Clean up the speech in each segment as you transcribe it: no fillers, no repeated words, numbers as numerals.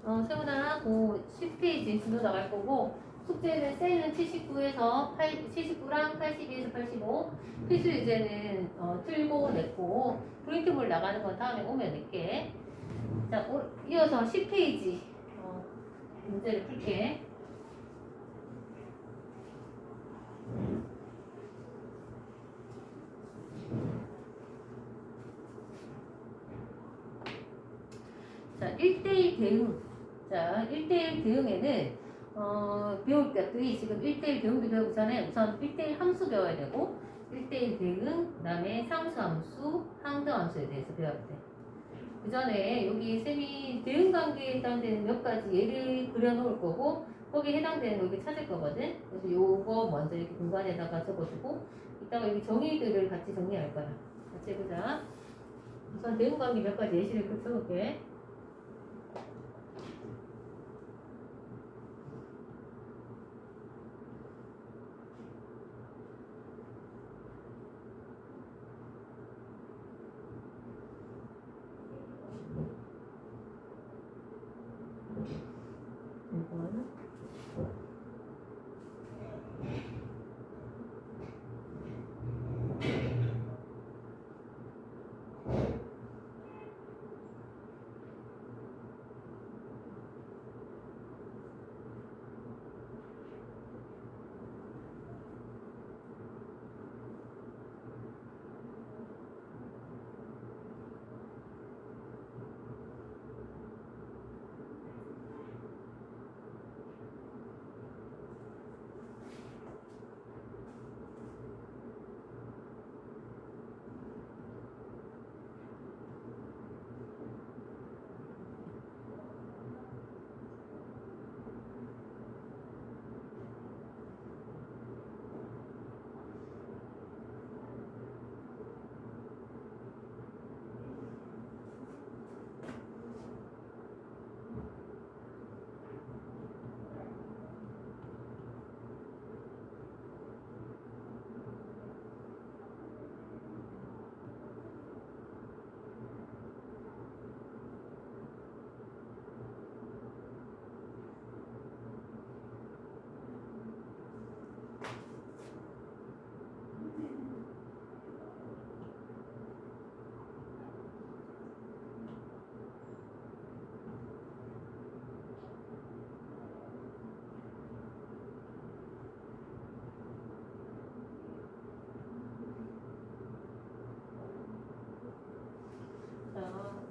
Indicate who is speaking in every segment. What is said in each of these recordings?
Speaker 1: 세훈아, 그 10페이지 진도 나갈 거고, 숙제는 셀은 79에서 79랑 82에서 85, 필수 유제는 틀고 냈고, 프린트물 나가는 건 다음에 오면 낼게. 자, 이어서 10페이지 문제를 풀게. 자, 1대1 대응. 자, 1대1 대응에는 배울 것들이 지금 1대1 대응도 배우기 전에 우선 1대1 함수 배워야 되고 1대1 대응, 그 다음에 상수함수, 항등함수에 대해서 배워야 돼. 그 전에 여기 쌤이 대응관계에 해당되는 몇 가지 예를 그려놓을 거고 거기에 해당되는 거 이렇게 찾을 거거든. 그래서 요거 먼저 이렇게 공간에다가 적어주고 이따가 여기 정의들을 같이 정리할 거야. 같이 해보자. 우선 대응관계 몇 가지 예시를 써볼게.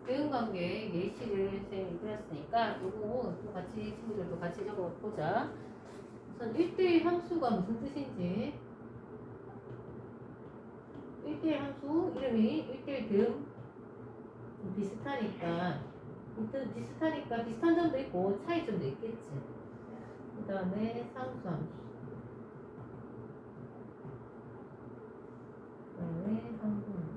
Speaker 1: 대응관계 예시를 쌤이 그렸으니까 요거 또 같이 친구들도 같이 적어보자. 우선 1대1 함수가 무슨 뜻인지 1대1 함수 이름이 1대1 대응 비슷하니까 비슷한 점도 있고 차이점도 있겠지. 그 다음에 상수함수 그 다음에 항등함수.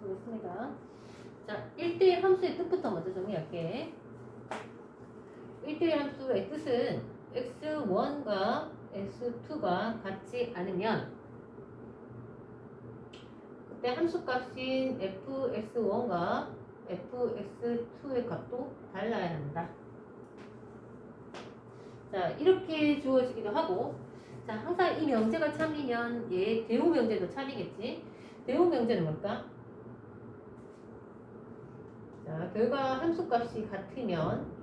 Speaker 1: 보겠습니다. 자, 1대1 함수의 뜻부터 먼저 정리할게. 1대1 함수의 뜻은 x1과 x2가 같지 않으면 그때 함수값인 fx1과 fx2의 값도 달라야 한다. 자, 이렇게 주어지기도 하고, 자, 항상 이 명제가 참이면 얘 대우 명제도 참이겠지. 대우 명제는 뭘까? 자, 결과 함수값이 같으면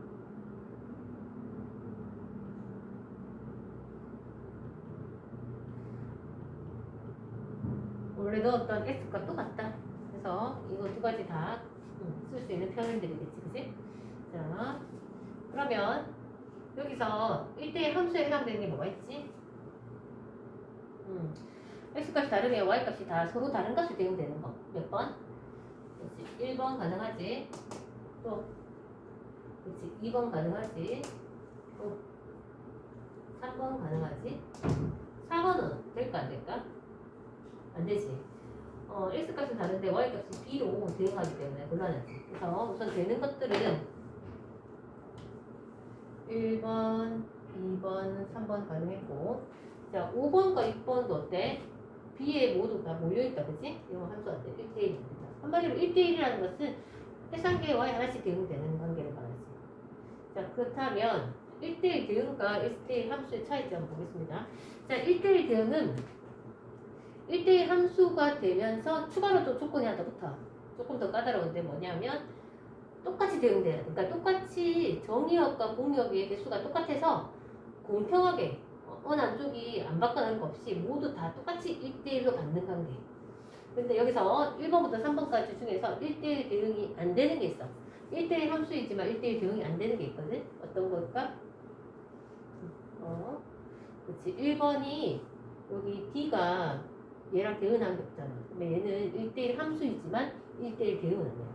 Speaker 1: 원래 넣었던 x값 똑같다. 그래서 이거 두 가지 다 쓸 수 있는 표현들이겠지, 그치? 자, 그러면 여기서 1대1 함수에 해당되는 게 뭐가 있지? x값이 다르면 y값이 다 서로 다른 값이 대응되는 거. 몇 번? 그렇지. 1번 가능하지. 또 그렇지. 2번 가능하지. 또 3번 가능하지? 4번은 될까 안 될까? 안 되지. x 값은 다른데 y 값이 b로 대응하기 때문에 곤란하지. 그래서 우선 되는 것들은 1번, 2번, 3번 가능했고, 자 5번과 6번도 어때? b에 모두 다 몰려있다, 그치? 이거 함수 안 돼. 1대1입니다. 한마디로 1대1이라는 것은 해상계에 y 하나씩 대응되는 관계를 말하지. 자 그렇다면 1대1 대응과 1대1 함수의 차이점 보겠습니다. 자 1대1 대응은 1대1 함수가 되면서 추가로 또 조건이 하나 더 붙어. 조금 더 까다로운데 뭐냐면 똑같이 대응돼요. 그러니까 똑같이 정의역과 공역의 개수가 똑같아서 공평하게 어느 한쪽이 안 바꿔나는 거 없이 모두 다 똑같이 1대1로 받는 관계. 근데 여기서 1번부터 3번까지 중에서 1대1 대응이 안 되는 게 있어. 1대1 함수이지만 1대1 대응이 안 되는 게 있거든. 어떤 걸까? 그렇지. 1번이 여기 D가 얘랑 대응하는 게 없잖아. 근데 얘는 1대1 함수이지만 1대1 대응은 안 돼요.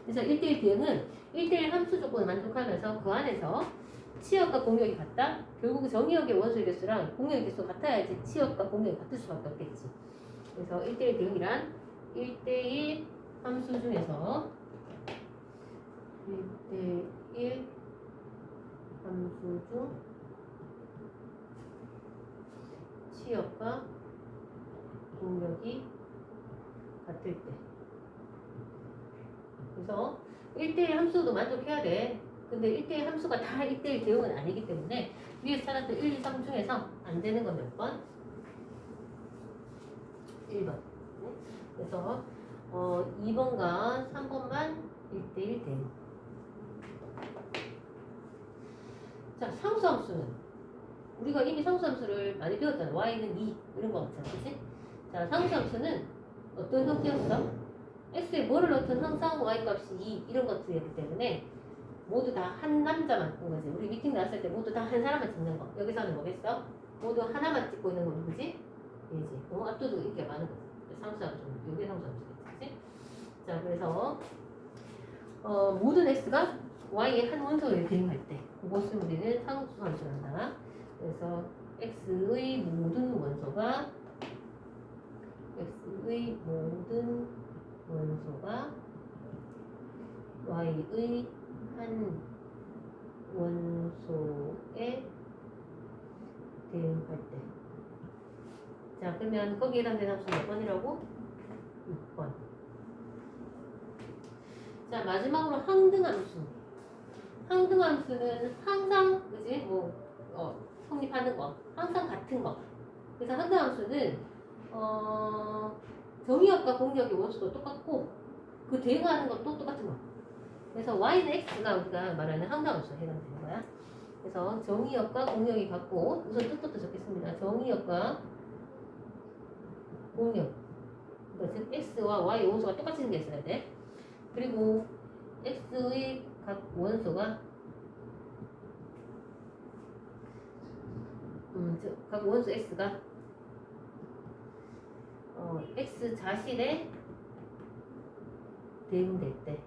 Speaker 1: 그래서 1대1 대응은 1대1 함수 조건을 만족하면서 그 안에서 치역과 공역이 같다? 결국 정의역의 원소의 개수랑 공역의 개수가 같아야지 치역과 공역이 같을 수밖에 없겠지. 그래서 1대1 대응이란 1대1 함수 중에서 1대1 함수 중 치역과 공역이 같을 때. 그래서 1대1 함수도 만족해야 돼. 근데 1대1 함수가 다 1대1 대응은 아니기 때문에 위에서 찾았던 1, 2, 3 중에서 안 되는 건 몇 번? 1번. 그래서 2번과 3번만 1대1 대응. 자, 상수함수는 우리가 이미 상수함수를 많이 배웠잖아. y는 2 이런 거 없잖아, 그치? 자, 상수함수는 어떤 형태였어? x에 뭐를 넣든 항상 y 값이 2 이런 것들이었기 때문에 모두 다 한 남자만 찍는 거지. 우리 미팅 나왔을 때 모두 다 한 사람만 찍는 거. 여기서는 뭐겠어? 모두 하나만 찍고 있는 거 누구지? 얘지. 압도도 인기가 많은 거지. 상수함수, 요게 상수함수겠지. 자, 그래서 모든 x가 y의 한 원소에 대응할 때 그것을 우리는 상수함수란다. 그래서 x의 모든 원소가 y의 한 원소에 대응할 때. 자, 그러면 거기에 해당되는 함수 몇 번이라고? 6번. 자, 마지막으로 항등함수. 항등함수는 항상, 그지? 성립하는 거. 항상 같은 거. 그래서 항등함수는, 정의역과 공역의 원수도 똑같고, 그 대응하는 것도 똑같은 거. 그래서 y는 x가 우리가 말하는 항등함수에 해당되는 거야. 그래서 정의역과 공역이 같고, 우선 뜻부터 적겠습니다. 정의역과 공역. 그러니까 즉 x와 y 원소가 똑같이 생겼어야 돼. 그리고 x의 각 원소가 즉 각 원소 x가 x 자신에 대응될 때.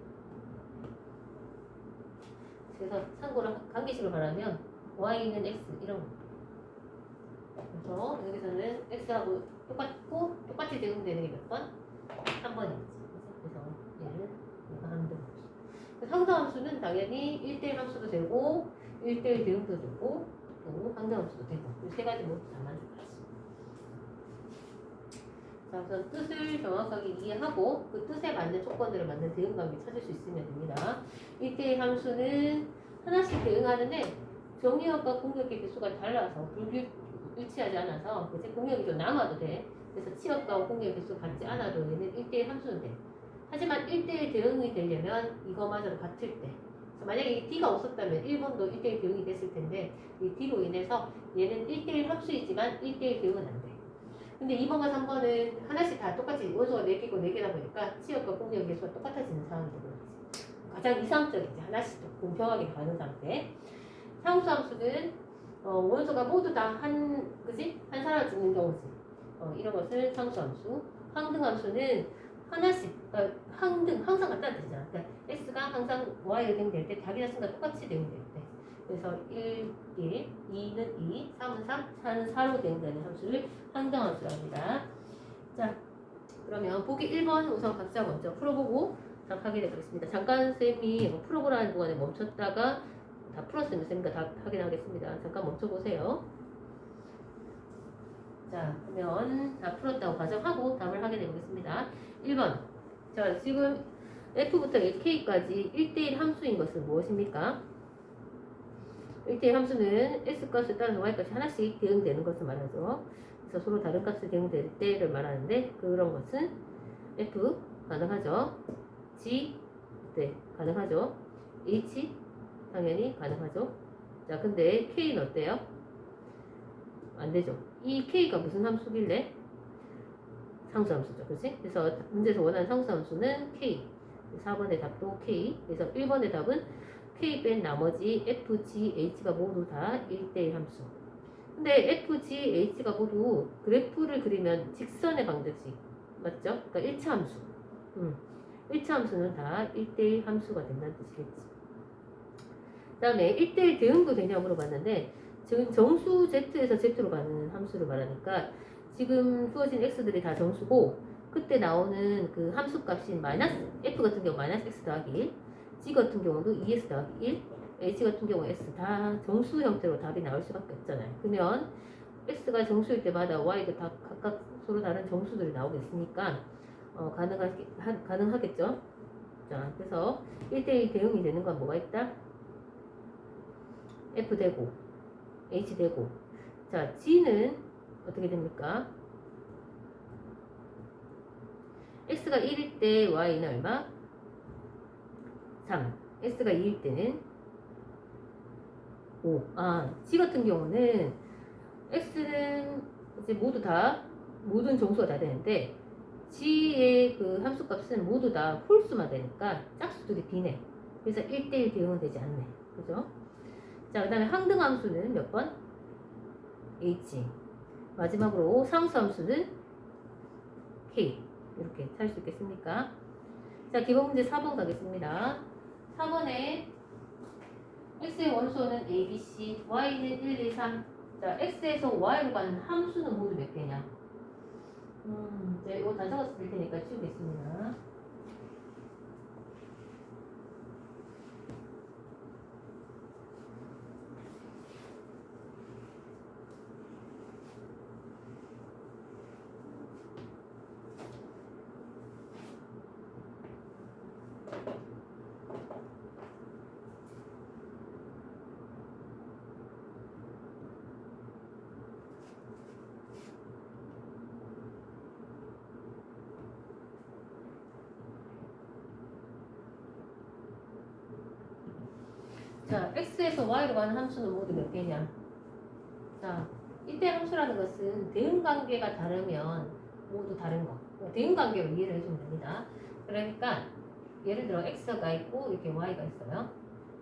Speaker 1: 그래서 참고로 관계식을 말하면 y는 x 이런 거. 그래서 여기서는 x하고 똑같고 똑같이 대응되는 게 몇 번? 3번이지. 그래서 얘를 이거 항등함수. 항등함수는 당연히 1대1 함수도 되고 1대1 대응도 되고 또 항등함수도 되고 이 세 가지 모두 다 만족하지. 자, 우선 뜻을 정확하게 이해하고 그 뜻에 맞는 조건들을 맞는 대응관계 찾을 수 있으면 됩니다. 1대1 함수는 하나씩 대응하는데 정의역과 공역의 개수가 달라서 일치하지 않아서 그치? 공역이 좀 남아도 돼. 그래서 치역과 공역의 개수가 같지 않아도 얘는 1대1 함수는 돼. 하지만 1대1 대응이 되려면 이거마저도 같을 때. 만약에 이 D가 없었다면 1번도 1대1 대응이 됐을 텐데 이 D로 인해서 얘는 1대1 함수이지만 1대1 대응은 안 돼. 근데 2번과 3번은 하나씩 다 똑같이 원소가 4개고 4개다 보니까 치역과 공역의 개수가 똑같아지는 상황이 되거든요. 가장 이상적이지. 하나씩 공평하게 가는 상태. 상수함수는 원소가 모두 다 한 사람 죽는 경우지. 이런 것을 상수함수. 항등함수는 하나씩, 그러니까 항상 같다는 뜻이잖아. 그러니까 x가 항상 y에 대응될 때 자기 자신과 똑같이 대응될 때. 그래서 1, 1, 2는 2, 3은 3, 4는 4로 대응되는 함수를 항등함수라고 합니다. 자, 그러면 보기 1번 우선 각자 먼저 풀어보고 확인해 보겠습니다. 잠깐 쌤이 풀어보라는 동안에 멈췄다가 다 풀었으면 쌤과 다 확인하겠습니다. 잠깐 멈춰보세요. 자, 그러면 다 풀었다고 가정하고 답을 확인해 보겠습니다. 1번. 자, 지금 F부터 K까지 1대1 함수인 것은 무엇입니까? 1대1 함수는 S값에 따라서 Y값이 하나씩 대응되는 것을 말하죠. 그래서 서로 다른 값을 대응될 때를 말하는데 그런 것은 F 가능하죠. G 네 가능하죠. H 당연히 가능하죠. 자, 근데 K는 어때요? 안 되죠. 이 K가 무슨 함수길래? 상수함수죠. 그렇지? 그래서 문제에서 원하는 상수함수는 K. 4번의 답도 K. 그래서 1번의 답은 K 뺀 나머지 F, G, H가 모두 다 1대1 함수. 근데 F, G, H가 모두 그래프를 그리면 직선의 방정식. 맞죠? 그러니까 1차 함수. 1차 함수는 다 1대1 함수가 된다는 뜻이겠지. 그 다음에 1대1 대응도 되냐 물어봤는데 지금 정수 Z에서 Z로 가는 함수를 말하니까 지금 주어진 X들이 다 정수고 그때 나오는 그 함수 값인 마이너스 F 같은 경우 마이너스 X 더하기 1 G 같은 경우도 2X 더하기 1 H 같은 경우 S 다 정수 형태로 답이 나올 수밖에 없잖아요. 그러면 X가 정수일 때마다 Y가 다 각각 서로 다른 정수들이 나오겠으니까 가능하겠죠. 자, 그래서 1대1 대응이 되는 건 뭐가 있다? F 되고 H 되고 자, G는 어떻게 됩니까? X가 1일 때 Y는 얼마? 3. X가 2일 때는 5. G 같은 경우는 X는 이제 모두 다 모든 정수가 다 되는데 G의 그 함수 값은 모두 다 홀수만 되니까 짝수들이 비네. 그래서 1대1 대응은 되지 않네. 그죠? 자, 그 다음에 항등함수는 몇 번? H. 마지막으로 상수함수는 K. 이렇게 찾을 수 있겠습니까? 자, 기본 문제 4번 가겠습니다. 4번에 X의 원소는 A, B, C, Y는 1, 2, 3. 자, X에서 Y로 가는 함수는 모두 몇 개냐? 이제 이거 다 적었을 테니까 치우겠습니다. 자, X에서 Y로 가는 함수는 모두 몇 개냐? 자, 이때 함수라는 것은 대응관계가 다르면 모두 다른 거. 대응관계로 이해를 해주면 됩니다. 그러니까 예를 들어 X가 있고 이렇게 Y가 있어요.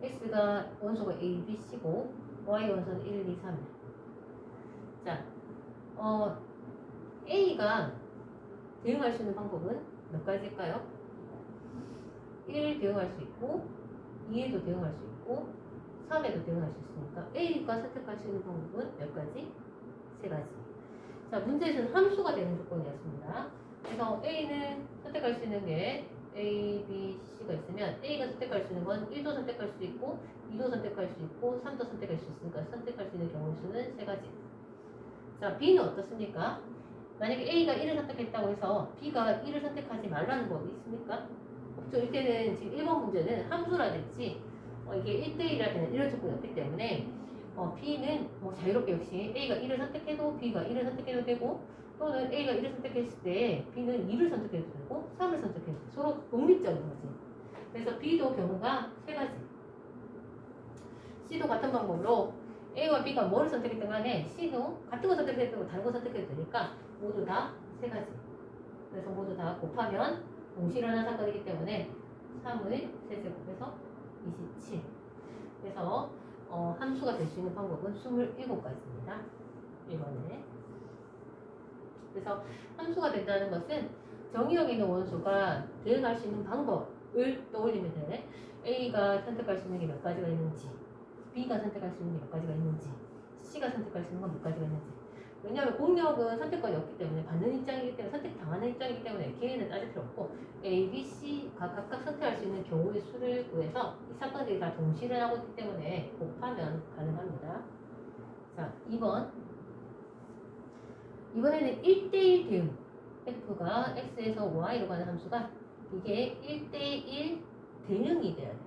Speaker 1: X가 원소가 A, B, C고 Y 원소는 1, 2, 3. 자, A가 대응할 수 있는 방법은 몇 가지일까요? 1 대응할 수 있고 2에도 대응할 수 있고 3에도 대응할 수 있으니까 A가 선택할 수 있는 방법은 몇 가지? 3가지. 자, 문제에서는 함수가 되는 조건이었습니다. 그래서 A는 선택할 수 있는 게 A, B, C가 있으면 A가 선택할 수 있는 건 1도 선택할 수 있고 2도 선택할 수 있고 3도 선택할 수 있으니까 선택할 수 있는 경우 수는 3가지. 자, B는 어떻습니까? 만약에 A가 1을 선택했다고 해서 B가 1을 선택하지 말라는 법이 있습니까? 없죠. 이때는 지금 1번 문제는 함수라든지 이게 1대1이라는 이런 조건이 없기 때문에 B는 자유롭게 역시 A가 1을 선택해도 B가 1을 선택해도 되고 또는 A가 1을 선택했을 때 B는 2를 선택해도 되고 3을 선택해도 되고 서로 독립적인 거지. 그래서 B도 경우가 3가지. C도 같은 방법으로 A와 B가 뭐를 선택했든 간에 C도 같은 거 선택해도 되고 다른 거 선택해도 되니까 모두 다 3가지. 그래서 모두 다 곱하면 동시에 일어난 사건이기 때문에 3의 세제곱해서 27. 그래서 함수가 될 수 있는 방법은 27가지입니다. 1번에. 그래서 함수가 된다는 것은 정의역에 있는 원소가 대응할 수 있는 방법을 떠올리면 돼. A가 선택할 수 있는 게 몇 가지가 있는지 B가 선택할 수 있는 게 몇 가지가 있는지, C가 선택할 수 있는 건 몇 가지가 있는지. 왜냐하면 공역은 선택권이 없기 때문에 받는 입장이기 때문에 선택당하는 입장이기 때문에 K는 따질 필요 없고 A, B, C가 각각 선택할 수 있는 경우의 수를 구해서 이 사건들이 다 동시에 일어나고 있기 때문에 곱하면 가능합니다. 자, 2번. 이번에는 1대1 대응. F가 X에서 Y로 가는 함수가 이게 1대1 대응이 돼야 돼.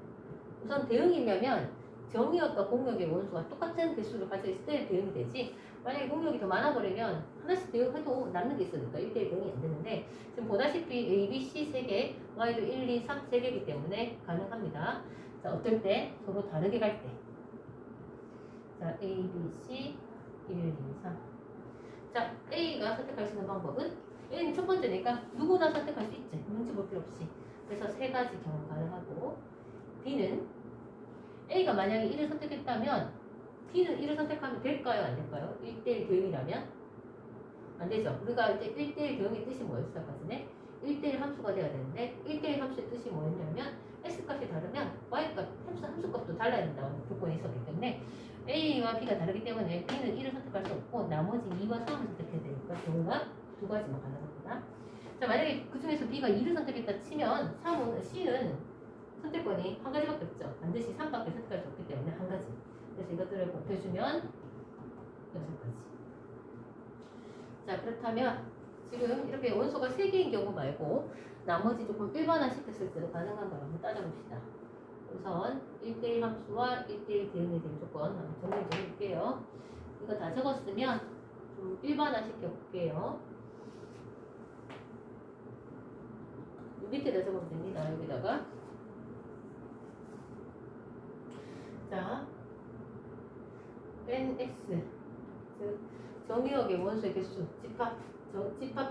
Speaker 1: 우선 대응이냐면 정의역과 공역의 원수가 똑같은 개수를 가져 있을 때 대응이 되지. 만약에 공역이 더 많아버리면 하나씩 대응해도 남는 게 있으니까 1대1 대응이 안 되는데 지금 보다시피 A, B, C 3개, Y도 1, 2, 3 3개이기 때문에 가능합니다. 자, 어떨 때? 서로 다르게 갈 때. 자, A, B, C 1, 2, 3. 자, A가 선택할 수 있는 방법은 A는 첫 번째니까 누구나 선택할 수 있지. 눈치 볼 필요 없이. 그래서 세 가지 경험 가능하고 B는 A가 만약에 1을 선택했다면 B는 1을 선택하면 될까요? 안 될까요? 1대1 대응이라면? 안 되죠. 우리가 이제 1대1 대응의 뜻이 뭐였어? 아까 전에 1대1 함수가 돼야 되는데 1대1 함수의 뜻이 뭐였냐면 X값이 다르면 Y값, 함수값도 달라야 된다는 조건이 있었기 때문에 A와 B가 다르기 때문에 B는 1을 선택할 수 없고 나머지 2와 3을 선택해야 되니까 경우가 두 가지만 가능합니다. 자, 만약에 그 중에서 B가 2를 선택했다 치면 C는 선택권이 한 가지밖에 없죠. 반드시 3밖에 선택할 수 없기 때문에 한 가지. 그래서 이것들을 곱해주면 6가지. 자, 그렇다면 지금 이렇게 원소가 3개인 경우 말고 나머지 조금 일반화시켰을 때도 가능한가 한번 따져봅시다. 우선 1대1 함수와 1대1 대응에 대한 조건 한번 정리 좀 해볼게요. 이거 다 적었으면 좀 일반화시켜 볼게요. 밑에다 적으면 됩니다. 여기다가. 자, NX, 즉 정의역의 원소의 개수, 집합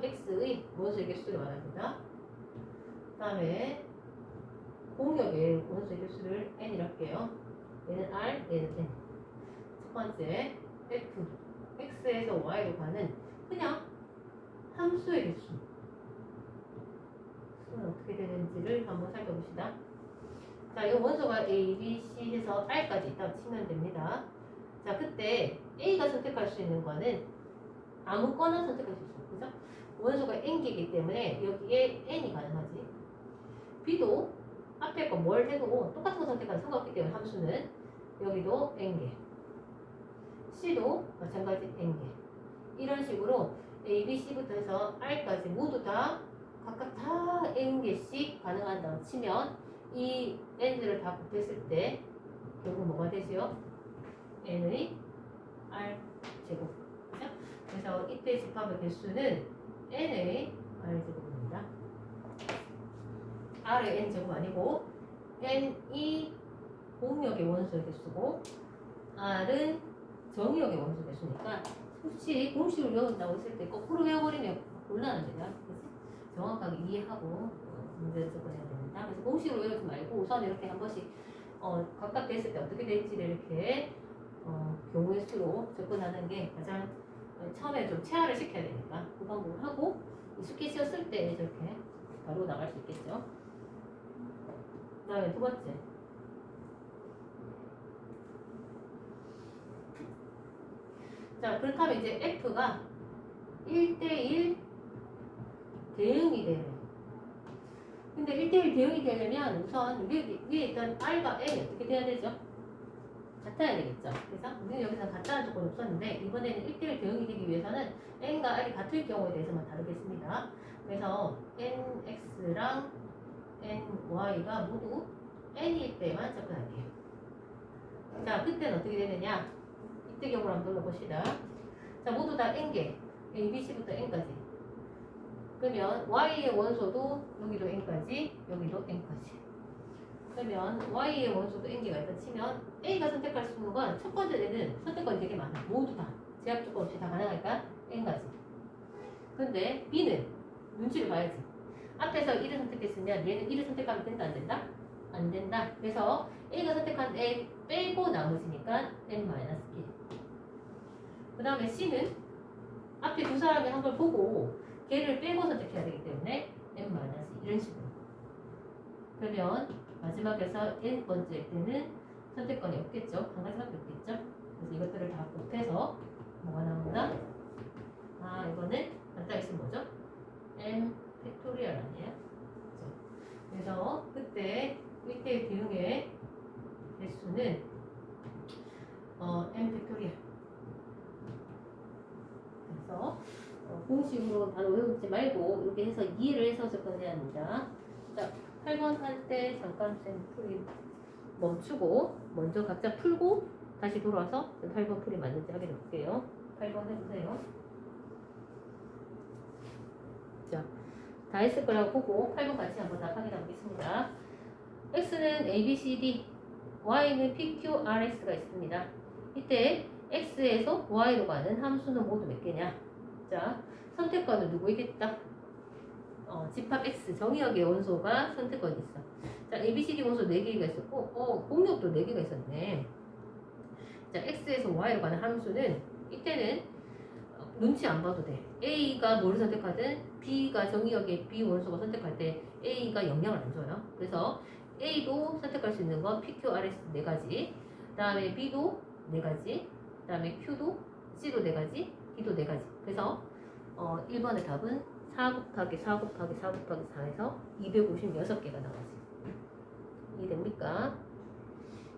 Speaker 1: X의 원소의 개수를 말합니다. 그 다음에 공역의 원소의 개수를 N이라 할게요. 얘는 R, 얘는 N. 첫 번째, F, X에서 Y로 가는 그냥 함수의 개수. 수는 어떻게 되는지를 한번 살펴봅시다. 자, 이 원소가 A, B, C 해서 R까지 있다고 치면 됩니다. 자, 그때 A가 선택할 수 있는 거는 아무거나 선택할 수 있어요. 그죠? 원소가 N개이기 때문에 여기에 N이 가능하지. B도 앞에 거 뭘 해도 똑같은 거 선택하는 상관없기 때문에 함수는 여기도 N개. C도 마찬가지 N개. 이런 식으로 A, B, C부터 해서 R까지 모두 다 각각 다 N개씩 가능한다고 치면 이 N들을 다 곱했을 때 결국 뭐가 되죠? N의 R 제곱. 그죠? 그래서 이때 집합의 개수는 N의 R 제곱입니다. R의 N 제곱 아니고 N이 공역의 원소의 개수고 R은 정의역의 원소의 개수니까 혹시 공식을 외운다고 했을 때 거꾸로 외워버리면 곤란합니다. 그래서 정확하게 이해하고 문제를 접근해야 됩니다. 그래서 공식으로 외우지 말고 우선 이렇게 한 번씩 각각 됐을 때 어떻게 될지를 이렇게 경우의 수로 접근하는 게 가장 처음에 좀 체화를 시켜야 되니까 그 방법을 하고 익숙히 씌었을 때 이렇게 바로 나갈 수 있겠죠. 그 다음에 두 번째, 자, 그렇다면 이제 F가 1대1 대응이 돼요. 근데 1대1 대응이 되려면 우선 위에 일단 R과 N 어떻게 돼야 되죠? 같아야 되겠죠. 그래서 우리는 여기서 같다는 조건이 없었는데 이번에는 1대1 대응이 되기 위해서는 N과 R이 같을 경우에 대해서만 다루겠습니다. 그래서 NX랑 NY가 모두 N일 때만 접근할게요. 자, 그때는 어떻게 되느냐? 이때 경우를 한번 눌러봅시다. 자, 모두 다 N개, A, B, C부터 N까지. 그러면 Y의 원소도 여기도 N까지, 여기도 N까지. 그러면 Y의 원소도 N개가 있다 치면 A가 선택할 수 있는 건 첫 번째는 선택권이 되게 많아. 모두 다. 제약 조건 없이 다 가능하니까 N까지. 근데 B는 눈치를 봐야지. 앞에서 1을 선택했으면 얘는 1을 선택하면 된다, 안 된다? 안 된다. 그래서 A가 선택한 N 빼고 나머지니까 N-1. 그 다음에 C는 앞에 두 사람이 한 걸 보고 걔를 빼고 선택해야 되기 때문에 N-, 이런 식으로. 그러면 마지막에서 N번째 때는 선택권이 없겠죠. 한 가지밖에 없겠죠. 그래서 이것들을 다 곱해서 뭐가 나온다? 아, 이거는 간단히 쓰면 뭐죠? m 팩토리얼 아니에요? 그렇죠? 그래서 그때 1대1 대응의 개수는 m 팩토리얼. 그래서 공식으로 바로 외우지 말고 이렇게 해서 이해를 해서 접근해야 합니다. 자, 8번 할 때 잠깐 풀이 멈추고 먼저 각자 풀고 다시 돌아와서 8번 풀이 맞는지 확인해 볼게요. 8번 해보세요. 자, 다 했을 거라고 보고 8번 같이 한번 다 확인해 보겠습니다. X는 A, B, C, D, Y는 P, Q, R, S가 있습니다. 이때 X에서 Y로 가는 함수는 모두 몇 개냐? 자, 선택권은 누구이겠다? 집합 X, 정의역의 원소가 선택권이 있어. 자, A, B, C, D 원소 4개가 있었고, 공역도 4개가 있었네. 자, X에서 Y로 가는 함수는 이때는 눈치 안 봐도 돼. A가 뭐를 선택하든 B가 정의역의 B 원소가 선택할 때 A가 영향을 안 줘요. 그래서 A도 선택할 수 있는 건 P, Q, R, S 4가지, 그 다음에 B도 4가지, 그 다음에 Q도, C도 4가지, D도 4가지. 그래서 1번의 답은 4 곱하기 4 곱하기 4 곱하기 4에서 256개가 나오지. 이해됩니까?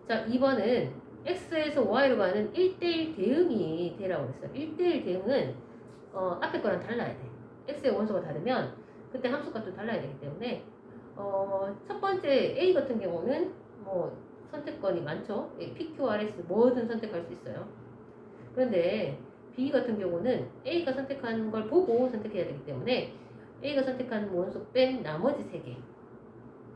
Speaker 1: 자, 2번은 X에서 Y로 가는 1대1 대응이 되라고 했어요. 1대1 대응은 앞에 거랑 달라야 돼. X의 원소가 다르면 그때 함수값도 달라야 되기 때문에 첫 번째 A 같은 경우는 뭐 선택권이 많죠. P, Q, R, S 뭐든 선택할 수 있어요. 그런데 B 같은 경우는 A가 선택한 걸 보고 선택해야 되기 때문에 A가 선택한 원소 뺀 나머지 3개.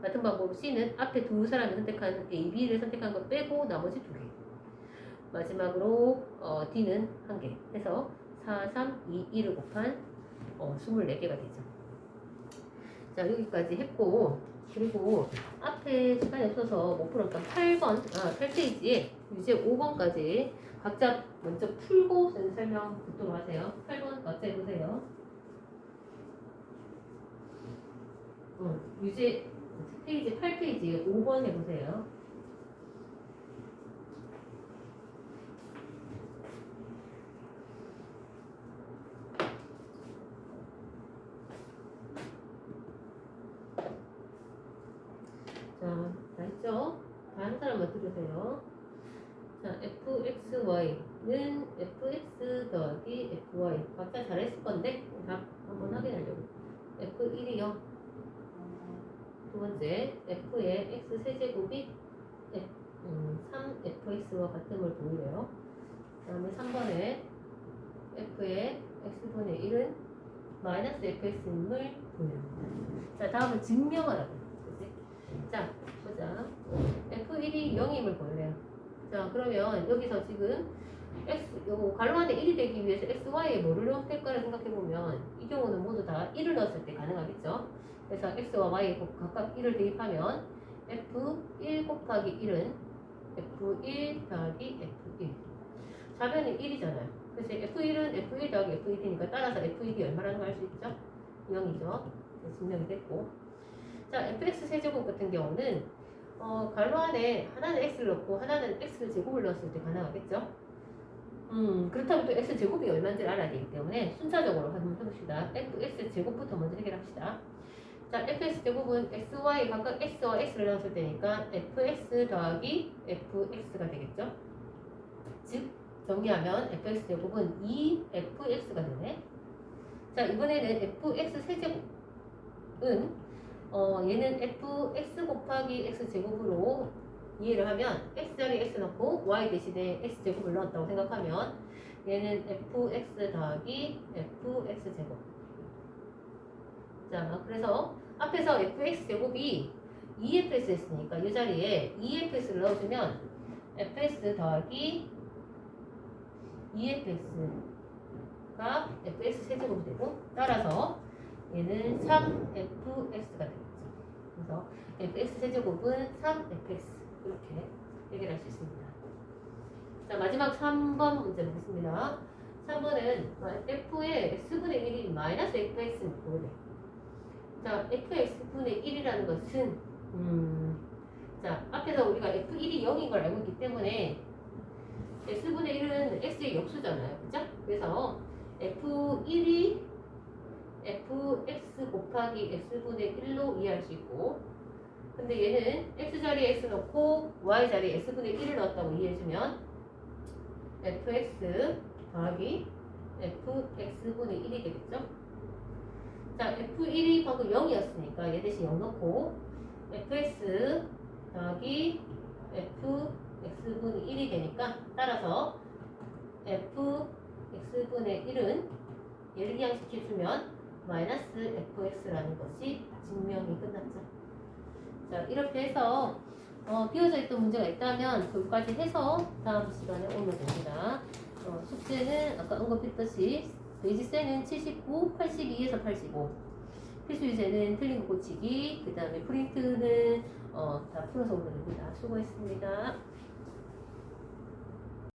Speaker 1: 같은 방법으로 C는 앞에 두 사람이 선택한 A, B를 선택한 걸 빼고 나머지 2개. 마지막으로 D는 1개. 해서 4, 3, 2, 1을 곱한 24개가 되죠. 자, 여기까지 했고, 그리고 앞에 시간이 없어서 못 풀었던 8페이지에 유제 5번까지 각자 먼저 풀고 설명 듣도록 하세요. 8번 어째 해보세요. 유제 페이지 8페이지에 5번 해보세요. 자, 다 했죠? 다른 사람만 들으세요. 자, fxy는 fx 더하기 fy. 각자 잘했을 건데, 답 한번 확인하려고. f1이 0. 두 번째, f의 x 세제곱이 3fx와 같음을 보이래요. 그 다음에 3번에 f의 x분의 1은 마이너스 fx임을 보여요. 자, 다음은 증명하라고. 그치? 자, 보자. f1이 0임을 보여요. 자, 그러면 여기서 지금 요거 가로 안에 1이 되기 위해서 xy에 뭐를 넣을 때까를 생각해보면 이 경우는 모두 다 1을 넣었을 때 가능하겠죠. 그래서 x와 y에 각각 1을 대입하면 f1 곱하기 1은 f1 더하기 f1. 좌변은 1이잖아요. 그래서 f1은 f1 더하기 f1이니까 따라서 f1이 얼마라는 걸 알 수 있죠? 0이죠. 증명이 됐고. 자, fx 세제곱 같은 경우는 가로 안에 하나는 x를 넣고 하나는 x 제곱을 넣었을 때 가능하겠죠? 그렇다면 또 x 제곱이 얼마인지를 알아야 되기 때문에 순차적으로 한번 해봅시다. fx 제곱부터 먼저 해결합시다. 자, fx 제곱은 xy 각각 x와 x를 넣었을 때니까 fx 더하기 fx가 되겠죠? 즉 정리하면 fx 제곱은 2fx가 되네. 자, 이번에는 fx 세제곱은 얘는 fx 곱하기 x 제곱으로 이해를 하면 x자리에 x 넣고 y 대신에 x 제곱을 넣었다고 생각하면 얘는 fx 더하기 fx 제곱. 자, 그래서 앞에서 fx 제곱이 2fx 했으니까 이 자리에 2fx를 넣어주면 fx 더하기 2fx가 fx 세제곱이 되고 따라서 얘는 3fx가 되겠죠. 그래서 fx 세제곱은 3fx 이렇게 해결할 수 있습니다. 자, 마지막 3번 문제 보겠습니다. 3번은 f의 x분의 1이 마이너스 fx는 뭐래? 자, fx분의 1이라는 것은 자, 앞에서 우리가 F1이 0인 걸 알고 있기 때문에 X분의 1은 X의 역수잖아요. 그죠? 그래서 F1이 Fx 곱하기 X분의 1로 이해할 수 있고, 근데 얘는 X 자리에 X 넣고 Y 자리에 X분의 1을 넣었다고 이해해주면 Fx 더하기 Fx분의 1이 되겠죠? 자, F1이 방금 0이었으니까 얘 대신 0 넣고 Fx 더하기 Fx분의 1이 되니까, 따라서 Fx분의 1은 얘를 이항시켜주면 마이너스 fx라는 것이 증명이 끝났죠. 자, 이렇게 해서 비어져 있던 문제가 있다면 그것까지 해서 다음 시간에 오면 됩니다. 숙제는 아까 언급했듯이 베이지세는 79, 82에서 85, 필수 유제는 틀린 거 고치기, 그 다음에 프린트는 다 풀어서 오면 됩니다. 수고했습니다.